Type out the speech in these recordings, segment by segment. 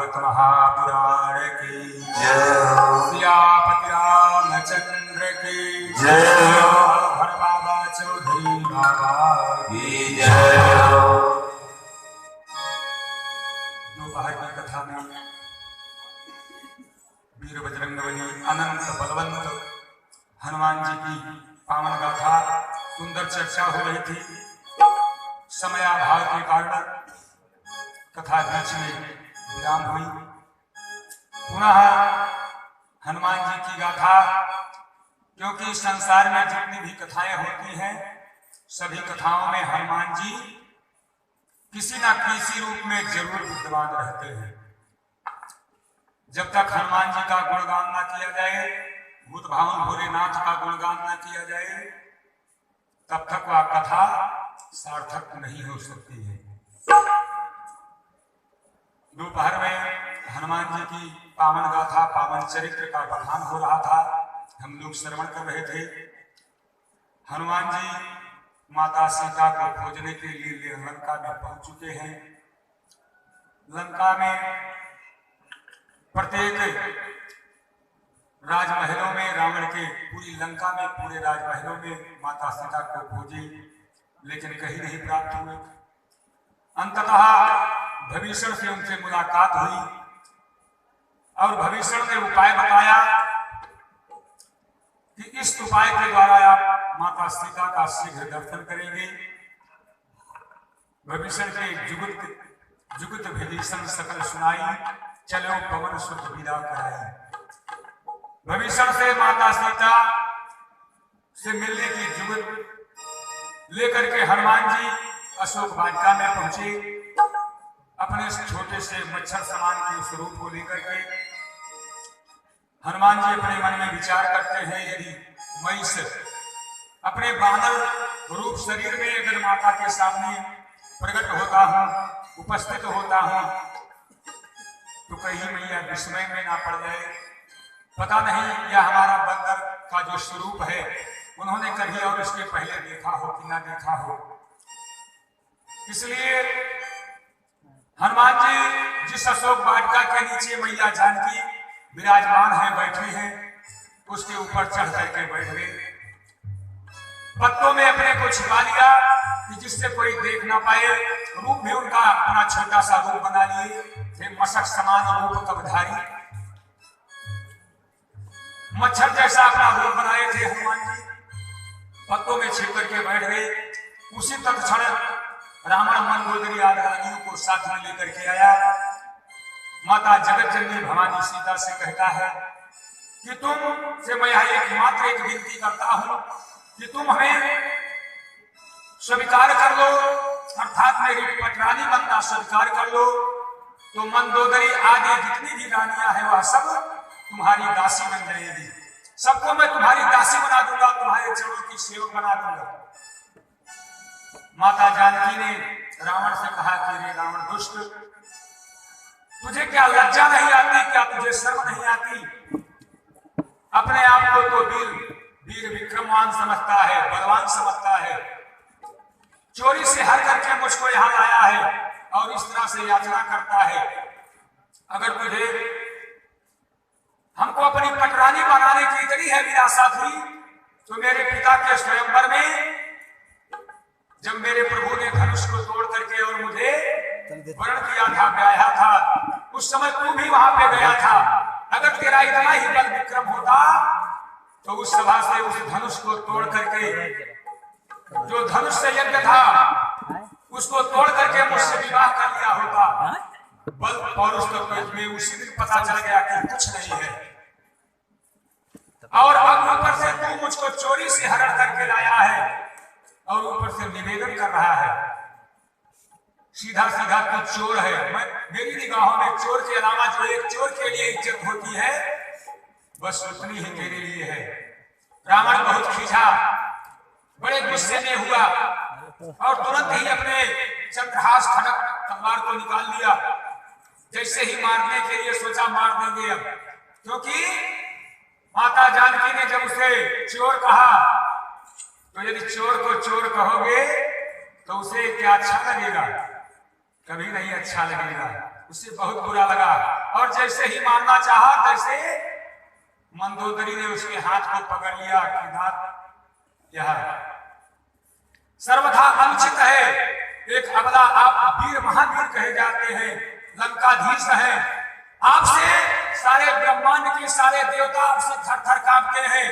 भागवत महापुराण की जय। सियापति रामचंद्र की जय। हर बाबा चौधरी बाबा की जय। दोपहर की कथा में वीर बजरंगबली अनंत बलवंत हनुमान जी की पावन गाथा सुंदर चर्चा हो रही थी। समयाभाव के कारण कथा बीच में विराम हुई। पुनः हनुमान जी की गाथा, क्योंकि संसार में जितनी भी कथाएं होती हैं सभी कथाओं में हनुमान जी किसी न किसी रूप में जरूर विद्यमान रहते हैं। जब तक हनुमान जी का गुणगान न किया जाए, भूत भावन भोलेनाथ का गुणगान न किया जाए, तब तक वह कथा सार्थक नहीं हो सकती है। दोपहर में हनुमान जी की पावन गाथा, पावन चरित्र का बखान हो रहा था, हम लोग श्रवण कर रहे थे। हनुमान जी माता सीता को खोजने के लिए लंका में पहुंच चुके हैं। लंका में प्रत्येक राजमहलों में, रावण के पूरी लंका में, पूरे राजमहलों में माता सीता को खोजी, लेकिन कहीं नहीं प्राप्त हुए। अंततः भविष्य से उनसे मुलाकात हुई और भविष्य ने उपाय बताया कि इस उपाय के द्वारा आप माता सीता का शीघ्र दर्शन करेंगे। भविष्य के जुगत विभीषण सकल सुनाई, चलो पवन सुत विदा कराई। भविष्य से माता सीता से मिलने की जुगत लेकर के हनुमान जी अशोक वाटिका में पहुंचे। अपने छोटे से मच्छर समान के स्वरूप को लेकर के हनुमान जी अपने मन में विचार करते हैं, यदि मैं इस अपने बानर रूप शरीर में अगर माता के सामने प्रकट होता हूं, उपस्थित होता हूं, तो कहीं मैया विस्मय में ना पड़ जाए। पता नहीं यह हमारा बंदर का जो स्वरूप है उन्होंने कभी और इसके पहले देखा हो कि ना देखा हो। इसलिए हनुमान जी जिस अशोक वाटिका के नीचे मैया जानकी विराजमान है, बैठी है, उसके ऊपर चढ़ करके बैठ गए। पत्तों में अपने को छिपा लिया कि जिससे कोई देख ना पाए। रूप भी उनका अपना छोटा सा रूप बना लिए थे, मशक समान रूप कबधारी, मच्छर जैसा अपना रूप बनाए थे हनुमान जी। पत्तों में छिप करके बैठ गए। उसी तत्क्षण रावण मंदोदरी आदि रानियों को साथ में लेकर के आया। माता जगत जननी भवानी सीता से कहता है कि तुम से मैं एकमात्र एक विनती करता हूं कि तुम हमें स्वीकार कर लो, अर्थात मेरी पटरानी बनना स्वीकार कर लो, तो मंदोदरी आदि जितनी भी रानियां हैं वह सब तुम्हारी दासी बन जाएगी। सबको मैं तुम्हारी दासी बना दूंगा, तुम्हारे चरणों की सेवक बना दूंगा। माता जानकी ने रावण से कहा कि रे रावण दुष्ट, तुझे क्या लज्जा नहीं आती, क्या तुझे शर्म नहीं आती? अपने आप को तो वीर विक्रमवान समझता है, बलवान समझता है, चोरी से हर करके मुझको यहाँ लाया है और इस तरह से याचना करता है। अगर तुझे हमको अपनी पटरानी बनाने की इतनी है विरासत हुई, तो मेरे पिता के स्वयंवर में जब मेरे प्रभु ने धनुष को तोड़ करके और मुझे वर्ण किया था, ब्याया था, उस समय तू भी वहां पे गया था। अगर तेरा इतना ही बल विक्रम होता तो उस सभा से उस धनुष को तोड़ करके, जो धनुष से यज्ञ था, उसको तोड़ करके मुझसे विवाह कर लिया होता। बल पौरुष में उसी दिन पता चल गया कि कुछ नहीं है। और अब ऊपर से तू मुझको चोरी से हरण करके लाया है और ऊपर से निवेदन कर रहा है। सीधा सीधा तू चोर है। मेरी निगाहों में चोर के अलावा जो एक चोर के लिए इज्जत होती है बस उतनी ही तेरे लिए है। रावण बहुत खींचा, बड़े गुस्से में हुआ और तुरंत ही अपने चंद्रहास खड़क तलवार को निकाल लिया। जैसे ही मारने के लिए सोचा मार देंगे अब, क्योंकि माता जानकी ने जब उसे चोर कहा, तो यदि चोर को चोर कहोगे तो उसे क्या अच्छा लगेगा? कभी नहीं अच्छा लगेगा। उसे बहुत बुरा लगा और जैसे ही मारना चाहा तैसे मंदोदरी ने उसके हाथ को पकड़ लिया कि नाथ यह सर्वथा अनुचित है। एक अबला आप वीर महावीर कहे जाते हैं, लंकाधीश हैं, आपसे सारे ब्रह्मांड के सारे देवता आपसे थर थर कांपते हैं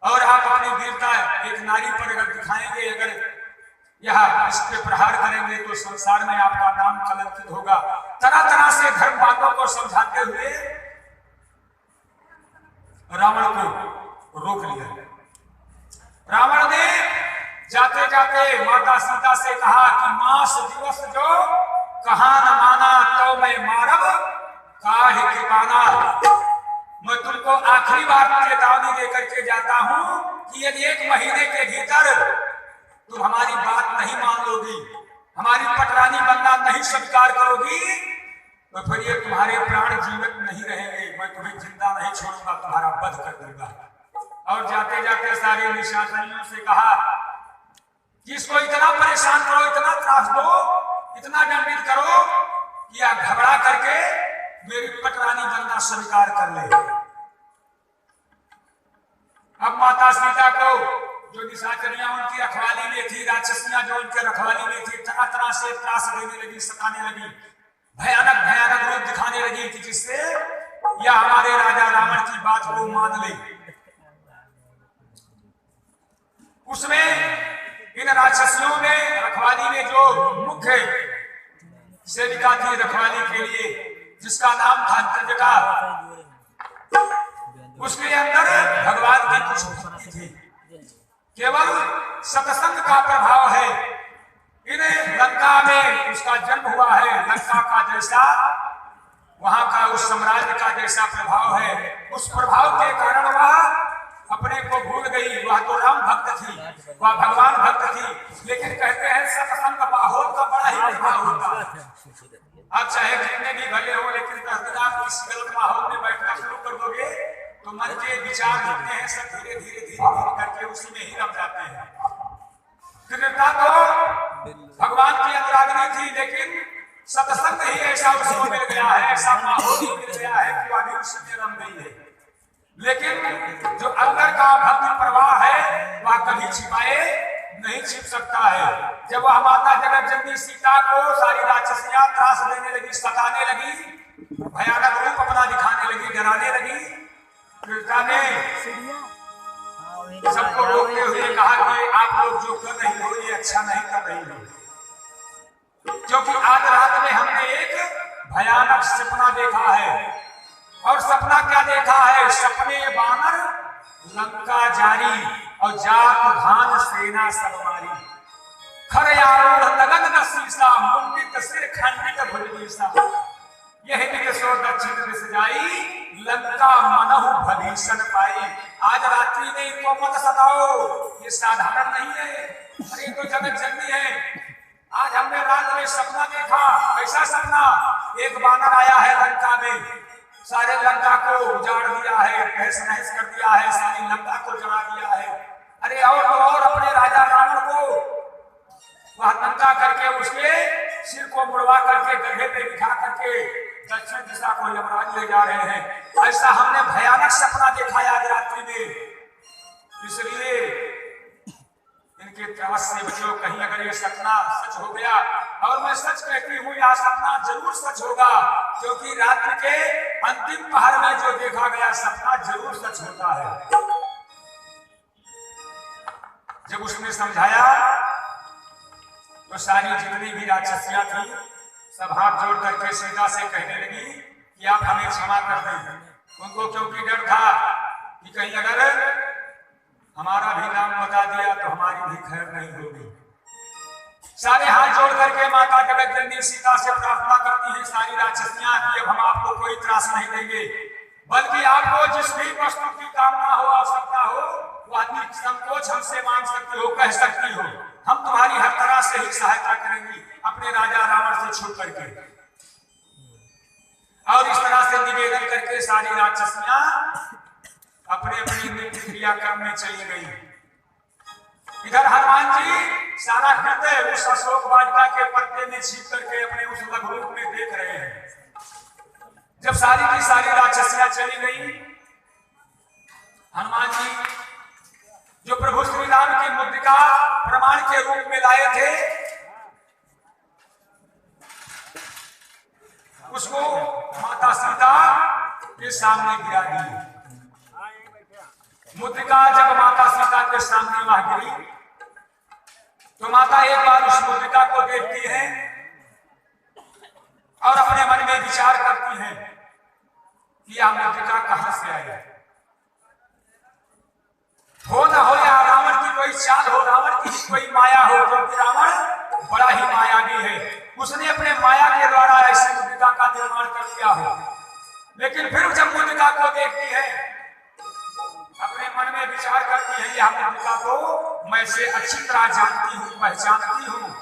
और आप अपनी वीरता एक नारी पर अगर दिखाएंगे, अगर यह इस पे प्रहार करेंगे तो संसार में आपका नाम कलंकित होगा। तरह तरह से धर्म बातों को समझाते हुए रावण को रोक लिया। रावण ने जाते जाते माता सीता से कहा कि मास दिवस जो कहा न माना तो मैं मारब काहे कृपाना। मैं तुमको आखिरी बार चेतावनी देकर के जाता हूं कि यदि 1 महीने के भीतर तुम हमारी बात नहीं मान लोगी, हमारी पटरानी बनना नहीं स्वीकार करोगी, तो फिर ये तुम्हारे प्राण जीवित नहीं रहेंगे, मैं तुम्हें जिंदा नहीं छोड़ूंगा, तुम्हारा वध कर दूंगा। और जाते जाते सारे निशाचरियों से कहा कि इसको इतना परेशान करो, इतना त्रास दो, इतना दंडित करो कि आप घबरा करके मेरी पटरानी बनना स्वीकार कर ले। अब माता सीता को जो निशाचरियां उनकी रखवाली में थी, राक्षसियां जो उनके रखवाली में थी, तरह तरह से त्रास देने लगी, सताने लगी, भयानक भयानक रूप दिखाने लगी कि जिससे यह हमारे राजा रावण की बात को मान ले। उसमें इन राक्षसियों में रखवाली में जो मुख्य सेविका थी रखवाली के लिए, जिसका नाम था तंजका, उसके अंदर भगवान की कुछ भक्ति थी, केवल सत्संग का प्रभाव है। इन लंका में उसका जन्म हुआ है, लंका का जैसा वहां का उस साम्राज्य का जैसा प्रभाव है, उस प्रभाव के कारण वह अपने को भूल गई। वह तो राम भक्त थी, वह भगवान भक्त थी, लेकिन कहते हैं सत्संग माहौल का बड़ा ही प्रभाव होता है। आप चाहे जितने भी भले हो, लेकिन आप इस गलत माहौल में बैठना शुरू कर दोगे तो मन के विचार होते हैं सब धीरे धीरे धीरे धीरे करके उसी में ही रम जाते हैं। कृष्णता तो भगवान की अनुरागिनी थी, लेकिन सत्संग ही ऐसा उसको मिल गया है, ऐसा माहौल ही मिल गया है कि वह भी उसी में रम गई है। लेकिन जो अंदर का भक्ति प्रवाह है वह कभी छिपाए नहीं छिप सकता है। जब वह माता जगत जननी सीता को सारी राक्षसियां त्रास देने लगी, सताने लगी, भयानक रूप अपना दिखाने लगी, डराने लगी, कृष्णा ने सबको रोकते हुए कहा कि आप लोग जो कर रही हो ये अच्छा नहीं कर रही हो, क्योंकि आज रात में हमने एक भयानक सपना देखा है। और सपना क्या देखा है? सपने बानर लंका जारी और जात भान सेना सबमारी, खरयारूढ़ लगन न शीशा, मुंडित सिर खंडित भुजबीसा, यह दिशो दक्षिण दिश जाई, लंका मनहु भभीषण पाई। आज रात्रि में इनको मत सताओ, ये साधारण नहीं है, अरे तो जगत जननी है। आज हमने रात में सपना देखा। ऐसा सपना, एक बानर आया है लंका में, सारे लंका को उजाड़ दिया है, तहस नहस कर दिया है, सारी लंका को जला दिया है। अरे और तो और अपने राजा रावण को वह लंका करके उसके सिर को मुड़वा करके गड्ढे पे बिठा करके दक्षिण दिशा को यमराज ले जा रहे हैं। ऐसा हमने भयानक सपना देखा आज रात्रि में। इसलिए इनके त्रवस से बचो, कहीं अगर ये सपना सच हो गया, और मैं सच कहती हूँ यह सपना जरूर सच होगा, क्योंकि रात्रि के अंतिम पहर में जो देखा गया सपना जरूर सच होता है। जब उसने समझाया तो सारी जितनी भी राक्षसियां थी सब हाथ जोड़ करके सीता से कहने लगी कि आप हमें क्षमा कर दें। उनको क्योंकि डर था कि कहीं अगर हमारा भी नाम बता दिया तो हमारी भी खैर नहीं होगी। सारे हाथ जोड़ करके माता जगत जननी सीता से प्रार्थना करती हैं सारी राक्षसियां कि अब हम आपको कोई त्रास नहीं देंगे, बल्कि आपको जिस भी वस्तु की कामना हो, आवश्यकता हो, वह संकोच हमसे मांग सकती हो, कह सकती हो, हम तुम्हारी हर तरह से ही सहायता करेंगी अपने राजा रावण से छुप करके। और इस तरह से निवेदन करके सारी राक्षसियां अपने अपने नित्य क्रियाक्रम में चली गई। इधर हनुमान जी सारा हृदय उस अशोक वाटिका के पत्ते में छिप करके अपने उस लघु रूप में देख रहे हैं। जब सारी की सारी राक्षसियां चली गई, हनुमान जी जो प्रभु श्री राम की मुद्रिका प्रमाण के रूप में लाए थे, उसको माता सीता के सामने गिरा दी। मुद्रिका जब माता सीता के सामने वहां गिरी तो माता एक बार उस मुद्रिका को देखती है और अपने मन में विचार करती है कि यह मुद्रिका कहां से आई है। हो न हो या रावण की कोई चाल हो, रावण की कोई माया हो, क्योंकि रावण बड़ा ही मायावी है। उसने अपने माया के द्वारा ऐसी मुद्रिका का निर्माण कर दिया हो। लेकिन फिर जब मुद्रिका को देखती है, अपने मन में विचार करती है, यह मुद्रिका को मैं से अच्छी तरह जानती हूँ, पहचानती हूँ।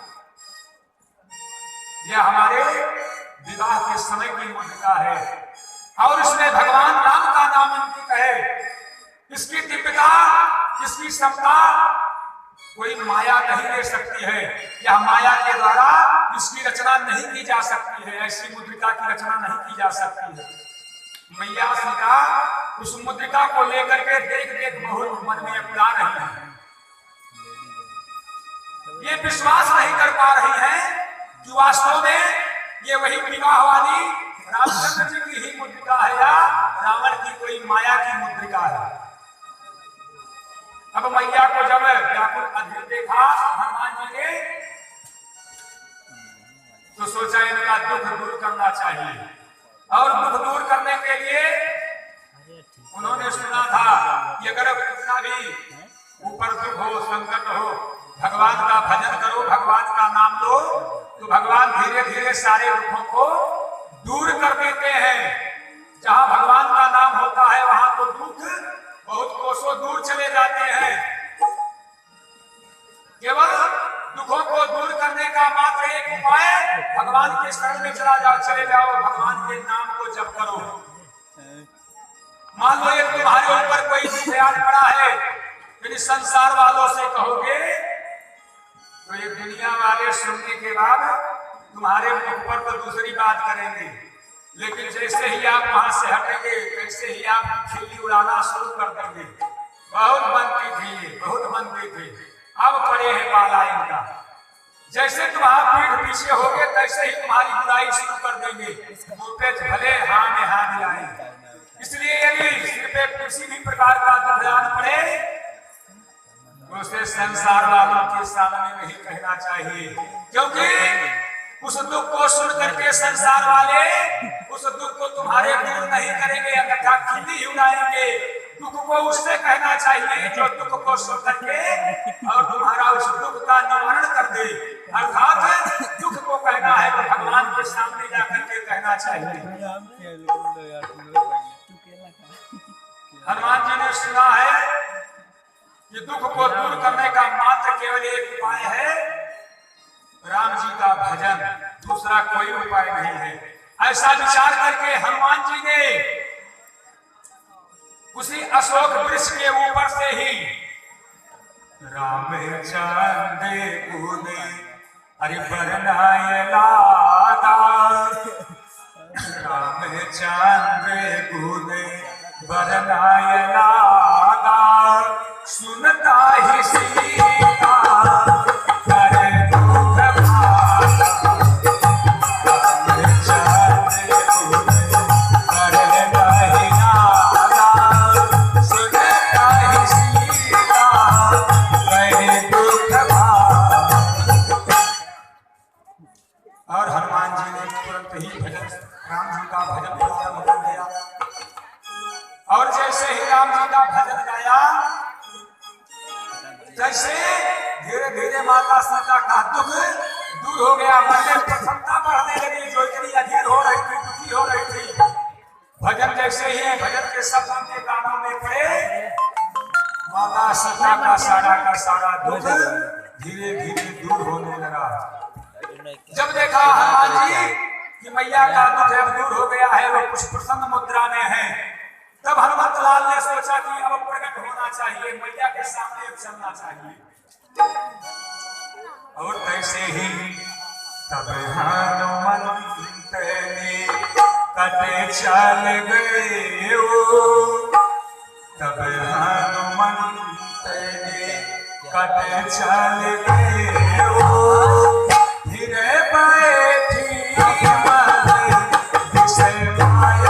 यह हमारे विवाह के समय की मुद्रिका है और इसमें भगवान राम का नाम अंकित है। इसकी दिव्यता, इसकी क्षमता कोई माया नहीं ले सकती है। यह माया के द्वारा इसकी रचना नहीं की जा सकती है। ऐसी मुद्रिका की रचना नहीं की जा सकती है। मैया सीता उस मुद्रिका को लेकर के देख देख बहुत मन में अपना रही है। ये विश्वास नहीं कर पा रही है कि वास्तव में ये वही विवाह वाली रामचंद्र जी की ही मुद्रिका है या रावण की कोई माया की मुद्रिका है। अब मैया को जब व्याकुल अधीर देखा हनुमान जी ने, तो सोचा इनका दुख दूर करना चाहिए। और दुख दूर करने के लिए उन्होंने सुना था कि अगर कितना भी ऊपर दुख हो, संकट हो, भगवान का भजन करो, भगवान का नाम लो, तो भगवान धीरे धीरे सारे दुखों को दूर कर देते हैं। जहां भगवान का नाम होता है वहां तो दुख बहुत कोसों दूर चले जाते हैं। केवल दुखों को दूर करने का मात्र एक उपाय, भगवान के शरण में चले जाओ, भगवान के नाम को जप करो। मान लो एक तुम्हारे ऊपर कोई दुख पड़ा है, यदि संसार वालों से कहोगे तो ये दुनिया वाले सुनने के बाद तुम्हारे मुख पर तो दूसरी बात करेंगे, लेकिन जैसे ही आप वहां से हटेंगे वैसे ही आप खिल्ली उड़ाना शुरू कर देंगे। बहुत बनती थी, बहुत बनती थी, अब पड़े हैं पाला इनका। जैसे तुम्हारा पीठ पीछे होगे तैसे ही तुम्हारी बुराई शुरू कर देंगे। मुंह पे भले हाँ में हाँ मिलाएंगे। इसलिए यदि सिर पे किसी भी प्रकार का दुख आन पड़े तो उसे संसार वालों के सामने नहीं कहना चाहिए, क्योंकि उस दुख को सुन करके संसार वाले उस दुख को तुम्हारे दूर नहीं करेंगे, अन्यथा खिल्ली उड़ाएंगे। दुख को उससे कहना चाहिए जो दुख को सुन करके और तुम्हारा उस दुख का निवारण कर दे। अर्थात दुख को कहना है तो भगवान के सामने जाकर के कहना चाहिए। हनुमान जी ने सुना है कि दुख को दूर करने का मात्र केवल एक उपाय है, राम जी का भजन, दूसरा कोई उपाय नहीं है। ऐसा विचार करके हनुमान जी ने उसी अशोक वृक्ष के ऊपर से ही रामचंद्र कूदे अरे बरनाए लागा, रामचंद्र कूदे बरनाए लागा, सुनता ही सीता और हनुमान जी ने तुरंत ही भजन, राम जी का भजन प्रारंभ कर दिया। और जैसे ही राम जी का भजन गाया, जैसे धीरे धीरे माता सीता का दुख दूर हो गया, मन में प्रसन्नता बढ़ने लगी। जो इतनी अधीर हो रही थी, दुखी हो रही थी, भजन जैसे ही भजन के शब्द उनके कानों में पड़े, माता सीता का सारा दुख धीरे धीरे दूर होने लगा। जब देखा हनुमान जी कि मैया का दुख अब दूर हो गया है, वो कुछ प्रसन्न मुद्रा में है, तब हनुमत लाल ने सोचा कि अब प्रकट होना चाहिए, मैया के सामने चलना चाहिए। और कैसे ही तब हनुमंत ने कटे चल गए ओ, तब हनुमंत ने कटे चल गए ओ, फिर बैठी मन विषय माय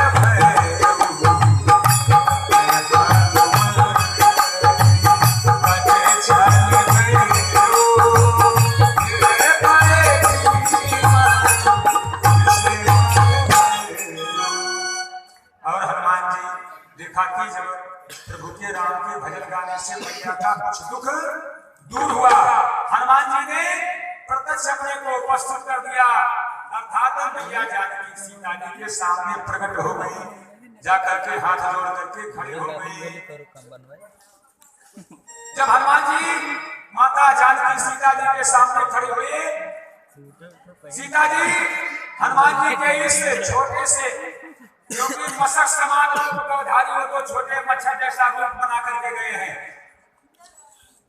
प्रभु के राम के भजन गाने से मैया का कुछ दुख दूर हुआ। हनुमान जी ने प्रत्यक्ष अपने को उपस्थित कर दिया, अर्थात मैया जानकी सीता जी के सामने प्रकट हो गई, जाकर के हाथ जोड़ करके खड़े हो गई। जब हनुमान जी माता जानकी सीता जी के सामने खड़े हुए, सीता जी हनुमान जी के इस छोटे से, क्योंकि मशक समान रूप को धारी हो तो छोटे मच्छर जैसा रूप बना करके गए हैं,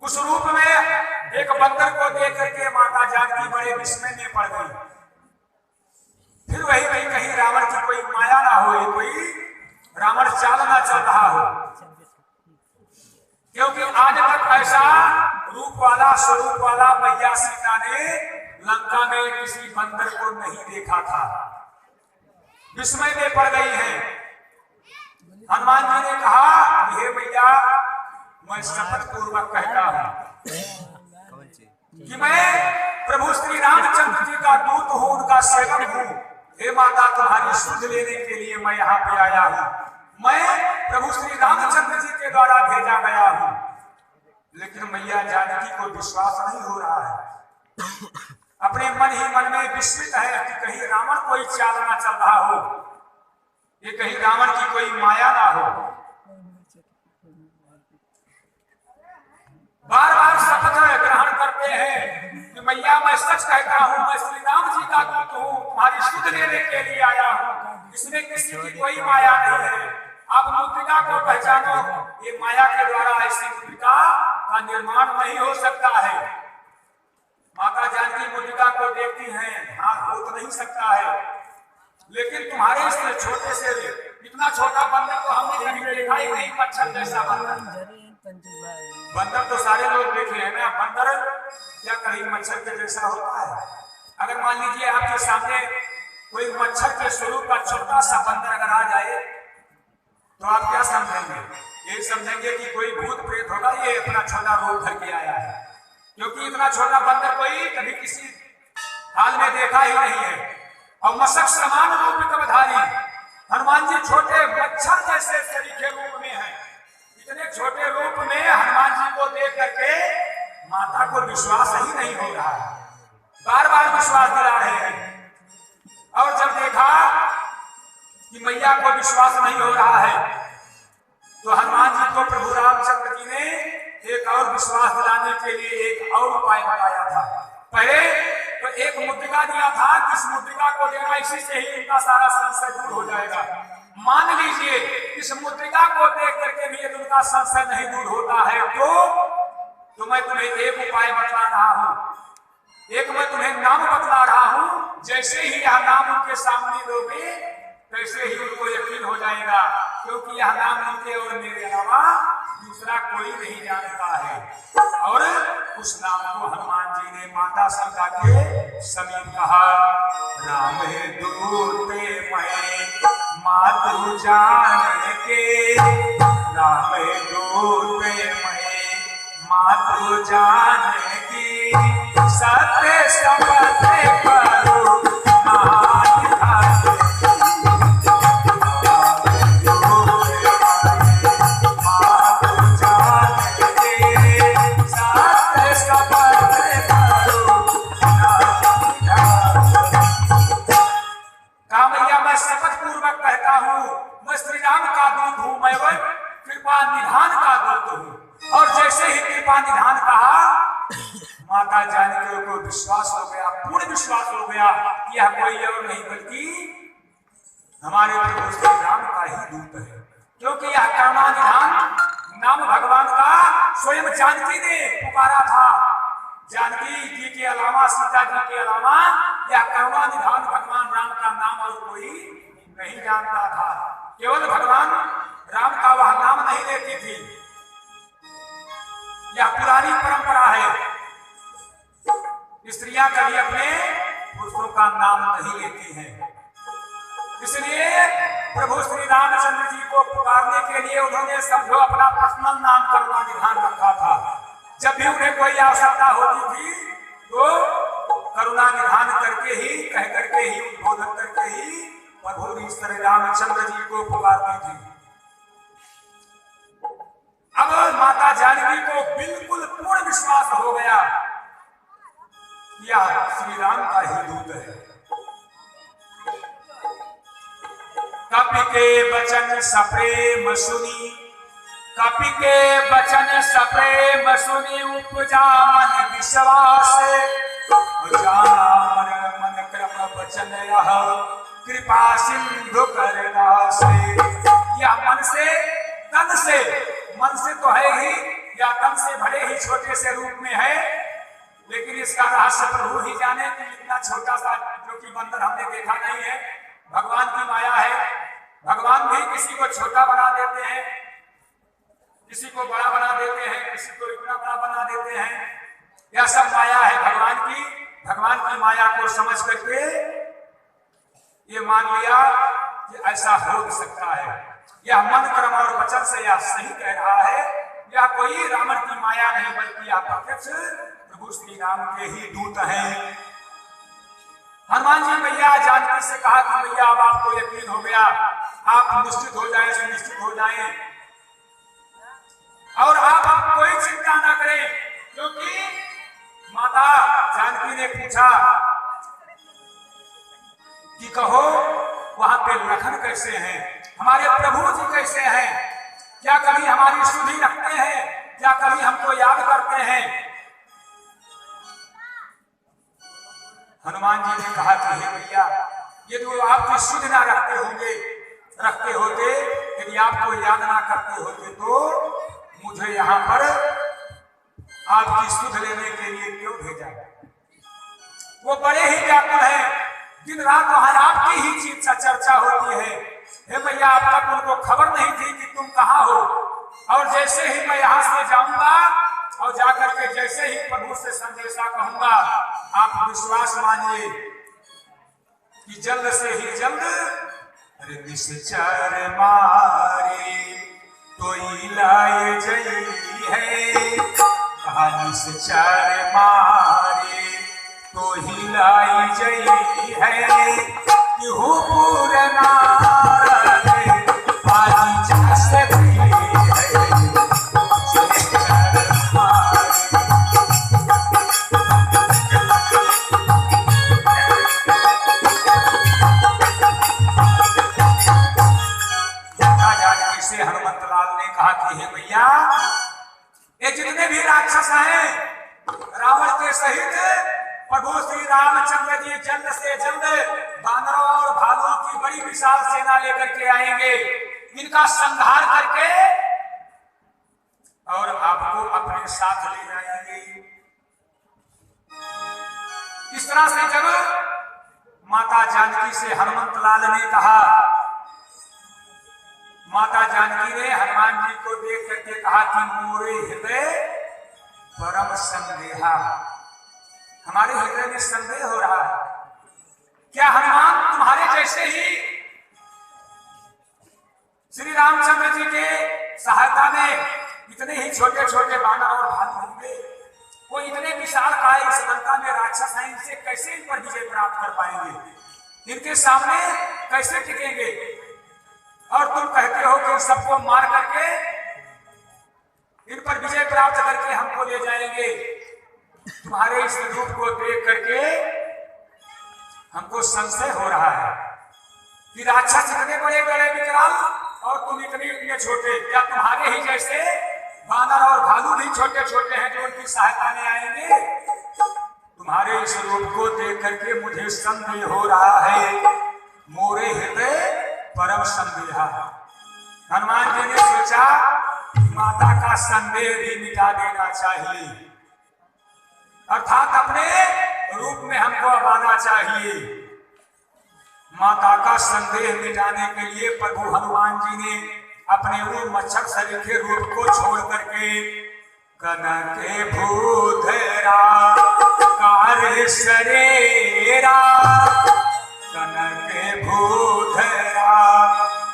उस रूप में एक बंदर को देख करके माता जानकी बड़े विस्मय में पड़ गई। फिर वही कहीं रावण की कोई माया ना हो, कोई रावण चाल ना चल रहा हो, क्योंकि आज तक ऐसा रूप वाला स्वरूप वाला मैया सीता ने लंका में किसी बंदर को नहीं देखा था। विस्मय में पड़ गई है। हनुमान जी ने कहा, हे मैया, मैं शपथ पूर्वक कहता हूं कि मैं प्रभु श्री रामचंद्र जी का दूत हूं, उनका सेवक हूं। हे माता, तुम्हारी सुध लेने के लिए मैं यहाँ पे आया हूं। मैं प्रभु श्री रामचंद्र जी के द्वारा भेजा गया हूं। लेकिन मैया जानकी को विश्वास नहीं हो रहा है, अपने मन ही मन में विस्मित है कि कहीं रावण कोई चाल ना चल रहा हो, ये कहीं रावण की कोई माया ना हो। बार बार शपथ ग्रहण करते हैं कि मैया, मैं सच कहता हूं, मैं श्री राम जी का दूत हूं, तुम्हारी सुध लेने के लिए आया हूं। इसमें किसी की कोई माया नहीं है। आप मुद्रिका को पहचानो, ये माया के द्वारा ऐसी मुद्रिका का निर्माण नहीं हो सकता है। माता जानकी मुद्रिका को देखती हैं, हाँ हो तो नहीं सकता है, लेकिन तुम्हारे इस छोटे से, इतना छोटा बंदर तो हमने कभी देखा ही नहीं, मच्छर जैसा बंदर। बंदर तो सारे लोग देखे हैं ना, बंदर क्या कहीं मच्छर के जैसा होता है? अगर मान लीजिए आपके सामने कोई मच्छर के स्वरूप का छोटा सा बंदर अगर आ जाए तो आप क्या समझेंगे? ये समझेंगे कि कोई भूत प्रेत होगा, ये अपना छोटा रूप धर के आया है, क्योंकि इतना छोटा बंदर कोई कभी किसी हाल में देखा ही नहीं है। और मशक समान रूप कवधारी हनुमान जी छोटे मच्छर जैसे सरीखे रूप में हैं। इतने छोटे रूप में हनुमान जी को देख करके माता को विश्वास ही नहीं हो रहा है, बार बार विश्वास दिला रहे हैं। और जब देखा कि मैया को विश्वास नहीं हो रहा है, तो हनुमान जी को प्रभु रामचंद्र जी ने एक और विश्वास दिलाने के लिए एक और उपाय बताया था। पहले तो एक मुद्रिका दिया था, इस मुद्रिका को देना, इसी से ही इनका सारा संशय दूर हो जाएगा। मान लीजिए इस मुद्रिका को देख करके भी यदि उनका संशय नहीं दूर होता है तो मैं तुम्हें एक उपाय बतला रहा हूं, एक मैं तुम्हें नाम बतला रहा हूं। जैसे ही यह नाम उनके सामने लोगे तैसे ही उनको यकीन हो जाएगा, क्योंकि यह नाम उनके और मेरे अलावा दूसरा कोई नहीं जानता है। और उस नाम को हनुमान जी ने माता सीता के समीप कहा, राम दूते मैं मातु जान के, राम दूते मैं मातु जान की, सत्य शपथ करो कृपा निधान का दूत हूं। और जैसे ही कृपा निधान कहा, माता जानकी को विश्वास हो गया, पूर्ण विश्वास हो गया कि यह कोई और नहीं बल्कि हमारे प्रभु श्री राम का ही दूत है, क्योंकि यह कर्मा निधान नाम भगवान का स्वयं जानकी ने पुकारा था जानकी जी के अलावा, सीता जी के अलावा या करुणा निधान भगवान राम का नाम और कोई नहीं जानता था। केवल भगवान राम का वह नाम नहीं लेती थी। यह पुरानी परंपरा है। स्त्रियां कभी अपने पुरुषों का नाम नहीं लेती हैं। इसलिए प्रभु श्री रामचंद्र जी को पुकारने के लिए उन्होंने समझो अपना पर्सनल नाम करुणा निधान रखा था। जब भी उन्हें कोई आवश्यकता होती थी तो करुणा निधान करके ही, कह करके ही, उद्बोधन करके ही प्रभु श्री रामचंद्र जी को पुकारती थी। अब माता जानकी को बिल्कुल पूर्ण विश्वास हो गया, यह श्री राम का ही दूत है। कपि के वचन सप्रेम सुनी, कपि के वचन सप्रेम सुनी, उपजा मन विश्वास, मन क्रम वचन यह कृपा सिंधु करदास। यह मन से तो है ही, या तन से भले ही छोटे से रूप में है, लेकिन इसका रहस्य प्रभु ही जाने कि इतना छोटा सा जो कि बंदर हमने देखा नहीं है, भगवान की माया है। भगवान भी किसी को छोटा बना देते हैं, किसी को बड़ा बना देते हैं, किसी को इतना बड़ा बना देते हैं। यह सब माया है भगवान की। भगवान की माया को समझ करके ये मान लिया कि ऐसा हो भी सकता है। यह मन क्रम और वचन से यह सही कह रहा है। यह कोई रावण की माया नहीं, बल्कि यह प्रत्यक्ष प्रभु श्री राम के ही दूत हैं। हनुमान जी भैया जानकी से कहा कि भैया अब आपको यकीन हो गया, आप निश्चित हो जाएं, सुनिश्चित हो जाएं और आप अब कोई चिंता ना करें, क्योंकि माता जानकी ने पूछा कि कहो वहां पे लखन कैसे हैं, हमारे प्रभु जी कैसे हैं, क्या कभी हमारी सुधि रखते हैं, क्या कभी हमको याद करते हैं। हनुमान जी ने कहा कि हे भैया, ये तो आपकी सुध ना रखते होते, यदि आपको याद ना करते होते तो मुझे यहाँ पर आपकी सुध लेने के लिए क्यों भेजा। वो बड़े ही व्याकुल हैं, दिन रात वहां आपकी ही चीज का चर्चा होती है। हे भैया, अब तक उनको खबर नहीं थी कि तुम कहाँ हो, और जैसे ही मैं यहाँ से जाऊंगा और जाकर के जैसे ही प्रभु से संदेशा कहूंगा, आप विश्वास मानिए कि जल्द से ही जल्द अरे निश्चर मारे तो लाए जई है, कहा निश्चर मारे तो हिलाई जई है, केहू पूरना आज जा सकती है। से हनुमत लाल ने कहा कि हे भैया, ये जितने भी राक्षस हैं रावण के सहित प्रभु श्री रामचंद्र जी जल्द से जल्द बानरों और भालुओं की बड़ी विशाल सेना लेकर के आएंगे, इनका संहार करके और आपको अपने साथ ले जाएंगे। इस तरह से जब माता जानकी से हनुमत लाल ने कहा, माता जानकी ने हनुमान जी को देख करके कहा कि मोरे हृदय परम संदेहा, हमारे हृदय में संदेह हो रहा है, क्या हनुमान तुम्हारे जैसे ही श्री रामचंद्र जी के सहायता में इतने ही छोटे छोटे बानर और भालू होंगे, वो इतने विशाल काय इस लंका में राक्षस हैं, इनसे कैसे इन पर विजय प्राप्त कर पाएंगे, इनके सामने कैसे टिकेंगे, और तुम कहते हो कि सबको मार करके इन पर विजय प्राप्त करके हमको ले जाएंगे। तुम्हारे इस रूप को देख करके हमको संशय हो रहा है कि राक्षस इतने बड़े बड़े विकराल और तुम इतने छोटे, क्या तुम्हारे ही जैसे बानर और भालू भी छोटे छोटे हैं जो उनकी सहायता में आएंगे। तुम्हारे इस रूप को देख करके मुझे संदेह हो रहा है, मोरे हृदय परम संदेहा। हनुमान जी ने सोचा माता का संदेह भी मिटा देना चाहिए। अर्थात अपने रूप में हमको अब आना चाहिए। माता का संदेह मिटाने के लिए प्रभु हनुमान जी ने अपने वो मच्छर सरीखे रूप को छोड़ करके कनके भूधरा कार्य सरेरा, कनके भूधरा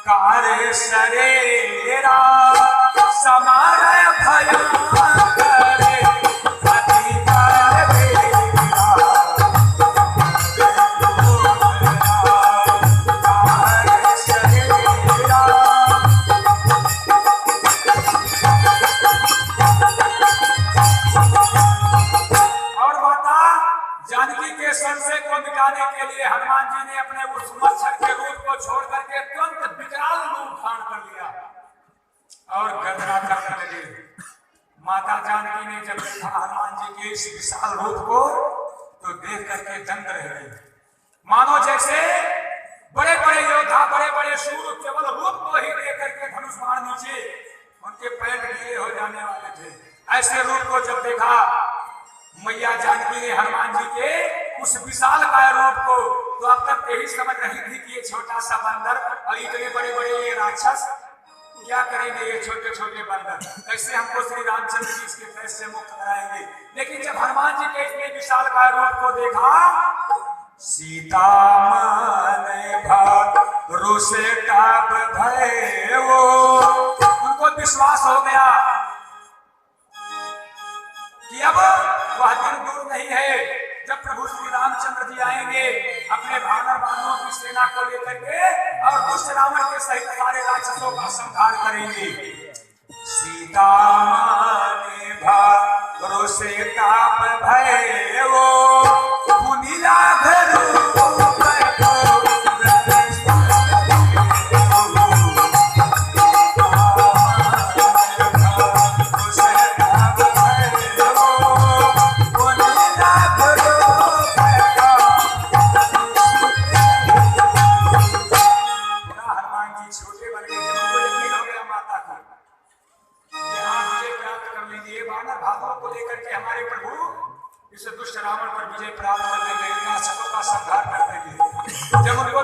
कार्य सरेरा, समार भयंकर अधिकार बेरा, कार्य सरेरा। और माता जानकी के संशय को मिटाने के लिए हनुमान जी ने अपने उस मच्छर के रूप को छोड़ करके तुरंत विकराल रूप धारण कर लिया और गर्जना करने लगे। माता जानकी ने जब देखा हनुमान जी के इस विशाल रूप को तो देख करके दंग रह गई, मानो जैसे बड़े बड़े योद्धा बड़े बड़े शूर केवल रूप को ही देख करके धनुष बाण नीचे उनके पैर गीले हो जाने वाले थे। ऐसे रूप को जब देखा मैया जानकी ने हनुमान जी के उस विशाल काय रूप को, तो अब तक यही समझ रही थी कि ये छोटा सा बंदर और इतने बड़े बड़े ये राक्षस क्या करेंगे, ये छोटे छोटे बंदर कैसे हमको श्री रामचंद्र जी इसके पैर से मुक्त कराएंगे। लेकिन जब हनुमान जी के इतने विशाल काय रूप को देखा, सीता मन भरोसे ताप भय वो, उनको विश्वास हो गया कि अब वह दिन दूर नहीं है जब प्रभु श्री रामचंद्र जी आएंगे अपने वानर बांधवों की सेना को लेकर के और दुष्ट रावण के सहित सारे राक्षसों का संहार करेंगे। सीता माने भरोसे ताप भय वो, मुनिला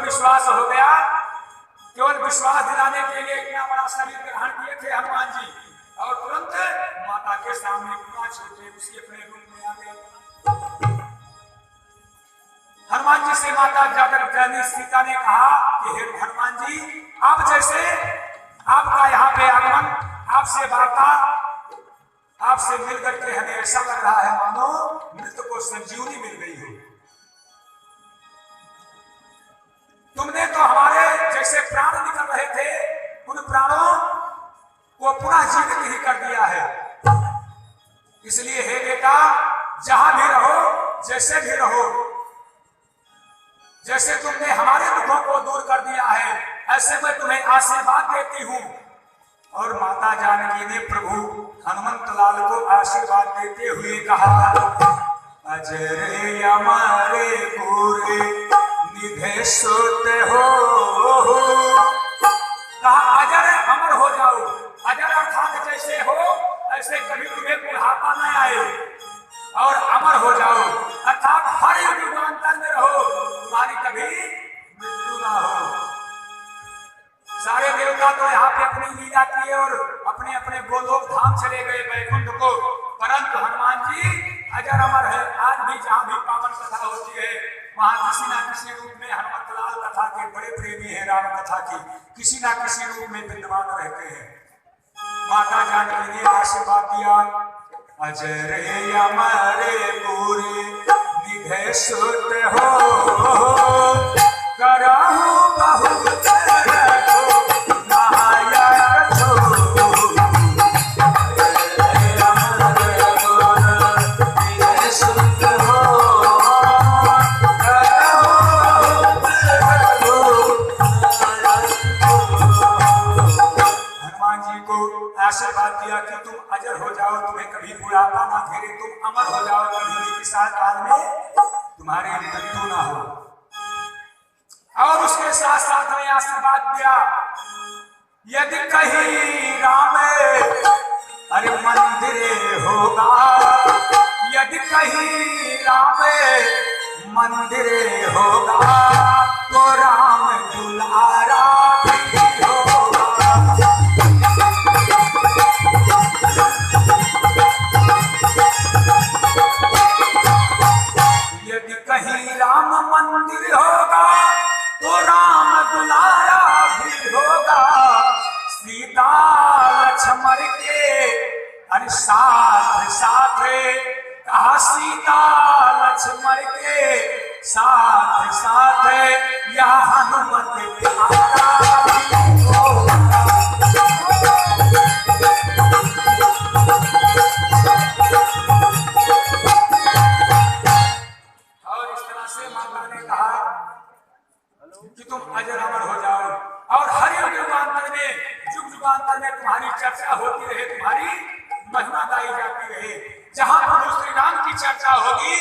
विश्वास हो गया। केवल विश्वास दिलाने के लिए इतना बड़ा शरीर ग्रहण किए थे हनुमान जी और तुरंत माता के सामने बिना छोटे उसी अपने रूप में आ गए। हनुमान जी से माता जाकर रानी सीता ने कहा कि हे हनुमान जी, आप जैसे आपका यहाँ पे आगमन, आपसे वार्ता, आपसे मिल करके हमें ऐसा लग रहा है मानो मृत को संजीवनी मिल गई हो। तुमने तो हमारे जैसे प्राण निकल रहे थे उन प्राणों को पुनः जीवित ही कर दिया है। इसलिए हे बेटा, जहां भी रहो, जैसे भी रहो, जैसे तुमने हमारे दुखों को दूर कर दिया है ऐसे मैं तुम्हें आशीर्वाद देती हूँ। और माता जानकी ने प्रभु हनुमंत लाल को आशीर्वाद देते हुए कहा, अजरे हमारे पूरे निधे सुत हो, कहा अजर अमर हो जाओ। अजर अर्थात जैसे हो ऐसे कभी तुम्हें बुढ़ापा न आए और अमर हो जाओ, अर्थात हर युगांतर में रहो, तुम्हारी कभी मृत्यु ना हो। सारे देवता तो यहाँ पे अपनी लीला किए और अपने अपने गोलोक धाम चले गए वैकुंठ को, परंतु हनुमान जी अजर अमर है। आज भी जहाँ भी पावन कथा होती है वहाँ किसी न किसी रूप में हनुमत लाल कथा के बड़े प्रेमी है, राम कथा की किसी न किसी रूप में विद्यमान रहते हैं। माता जानकी ने आशीर्वाद दिया, अजर अमर पूरे निधे सुत हो, करहु बहुत आशीर्वाद दिया कि तुम अजर हो जाओ, तुम्हें कभी बुढ़ापा ना घेरे, तुम अमर हो जाओ, कभी भी किसी काल में तुम्हारी मृत्यु ना हो। और उसके साथ साथ में आशीर्वाद दिया, यदि कहीं राम अरे मंदिर होगा, यदि कहीं राम मंदिर होगा तो राम दुलारा भी होगा। यदि कहीं राम मंदिर होगा तो राम दुलारा भी होगा। सीता लक्ष्मण के अरे साथ साथ कहा सीता लक्ष्मण के साथ साथ यह हनुमत प्यारा भी होगा। और इस तरह से माता ने कहा कि तुम अजर अमर हो जाओ और हर युगांतर में युग युगांतर में तुम्हारी चर्चा होती रहे, तुम्हारी महिमा गाई जाती रहे। जहां प्रभु श्री राम की चर्चा होगी